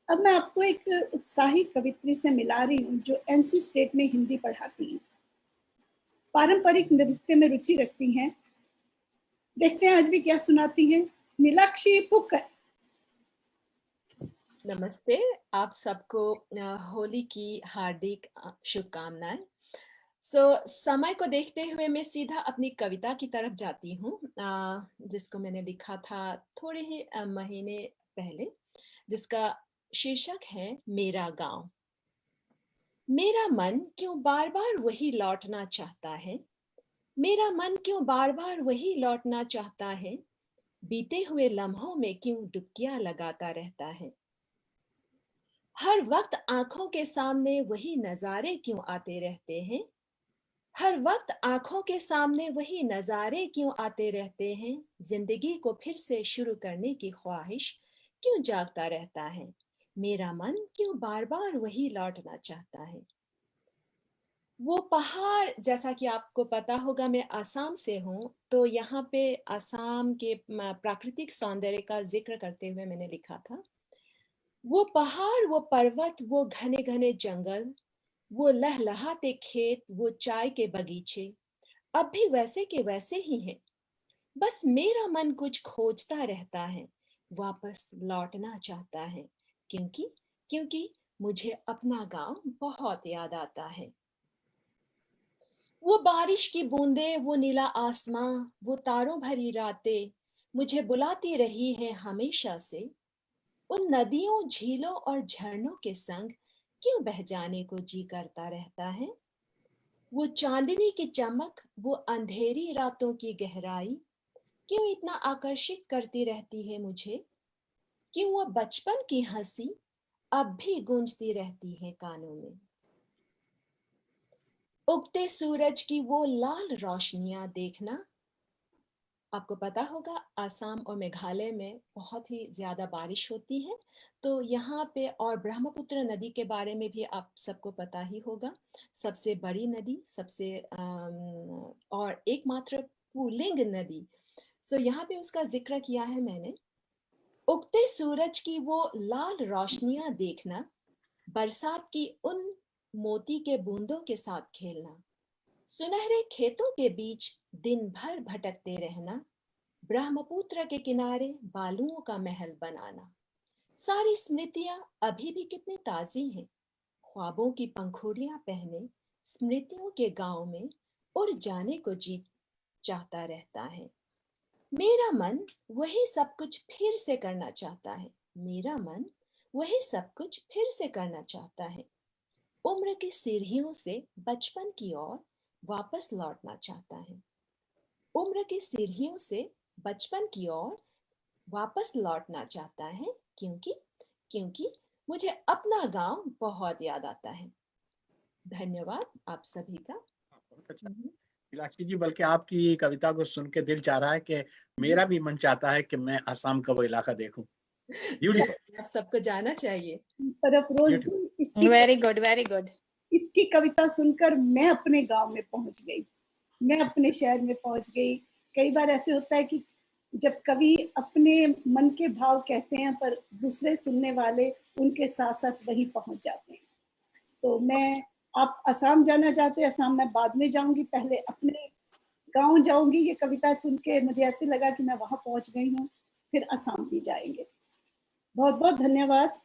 अब मैं आपको एक उत्साही कवित्री से मिला रही हूँ जो एनसी स्टेट में हिंदी पढ़ाती हैं, पारंपरिक नृत्य में रुचि रखती हैं। देखते हैं आज भी क्या सुनाती हैं। नीलाक्षी पुक्कर। नमस्ते, आप सबको होली की हार्दिक शुभकामनाएं। समय को देखते हुए मैं सीधा अपनी कविता की तरफ जाती हूँ, जिसको मैंने लिखा था थोड़े ही महीने पहले, जिसका शीर्षक है मेरा गांव। मेरा मन क्यों बार बार वही लौटना चाहता है, मेरा मन क्यों बार बार वही लौटना चाहता है, बीते हुए लम्हों में क्यों डुबकियां लगाता रहता है। हर वक्त आंखों के सामने वही नजारे क्यों आते रहते हैं, हर वक्त आंखों के सामने वही नजारे क्यों आते रहते हैं। जिंदगी को फिर से शुरू करने की ख्वाहिश क्यों जागता रहता है, मेरा मन क्यों बार बार वही लौटना चाहता है। वो पहाड़, जैसा कि आपको पता होगा मैं आसाम से हूँ, तो यहाँ पे आसाम के प्राकृतिक सौंदर्य का जिक्र करते हुए मैंने लिखा था। वो पहाड़, वो पर्वत, वो घने घने जंगल, वो लहलहाते खेत, वो चाय के बगीचे अब भी वैसे के वैसे ही हैं। बस मेरा मन कुछ खोजता रहता है, वापस लौटना चाहता है, क्योंकि क्योंकि मुझे अपना गांव बहुत याद आता है। वो बारिश की बूंदें, वो नीला आसमां, वो तारों भरी रातें मुझे बुलाती रही है हमेशा से। उन नदियों, झीलों और झरनों के संग क्यों बह जाने को जी करता रहता है। वो चांदनी की चमक, वो अंधेरी रातों की गहराई क्यों इतना आकर्षित करती रहती है मुझे। क्यों वो बचपन की हंसी अब भी गूंजती रहती है कानों में। उगते सूरज की वो लाल रोशनियां देखना। आपको पता होगा आसाम और मेघालय में बहुत ही ज्यादा बारिश होती है, तो यहाँ पे, और ब्रह्मपुत्र नदी के बारे में भी आप सबको पता ही होगा, सबसे बड़ी नदी, सबसे और एकमात्र पुल्लिंग नदी। यहाँ पे उसका जिक्र किया है मैंने। उगते सूरज की वो लाल रोशनियां देखना, बरसात की उन मोती के बूंदों के साथ खेलना, सुनहरे खेतों के बीच दिन भर भटकते रहना, ब्रह्मपुत्र के किनारे बालुओं का महल बनाना। सारी स्मृतियां अभी भी कितनी ताजी हैं। ख्वाबों की पंखुड़ियां पहने स्मृतियों के गांव में उड़ जाने को जी चाहता रहता है। मेरा मन वही सब कुछ फिर से करना चाहता है, मेरा मन वही सब कुछ फिर से करना चाहता है। उम्र की सीढ़ियों से बचपन की ओर वापस लौटना चाहता है। उम्र की सीढ़ियों से बचपन की ओर वापस लौटना चाहता है, क्योंकि क्योंकि मुझे अपना गांव बहुत याद आता है। धन्यवाद आप सभी का। मीनाक्षी जी, बल्कि आपकी कविता को सुन के दिल चाह रहा है कि मेरा भी मन चाहता है कि मैं असम का वो इलाका देखूं। आप सबको जाना चाहिए। सरफरोज जी, इसकी वेरी गुड, वेरी गुड। इसकी कविता सुनकर मैं अपने गांव में पहुंच गई, मैं अपने शहर में पहुंच गई। कई बार ऐसे होता है कि जब कवि अपने मन के भाव कहते हैं पर दूसरे सुनने वाले उनके साथ साथ वहीं पहुंच जाते हैं। तो मैं, आप असम जाना चाहते हैं, असम मैं बाद में जाऊंगी, पहले अपने गांव जाऊंगी। ये कविता सुन के मुझे ऐसे लगा कि मैं वहां पहुंच गई हूँ, फिर असम भी जाएंगे। बहुत बहुत धन्यवाद।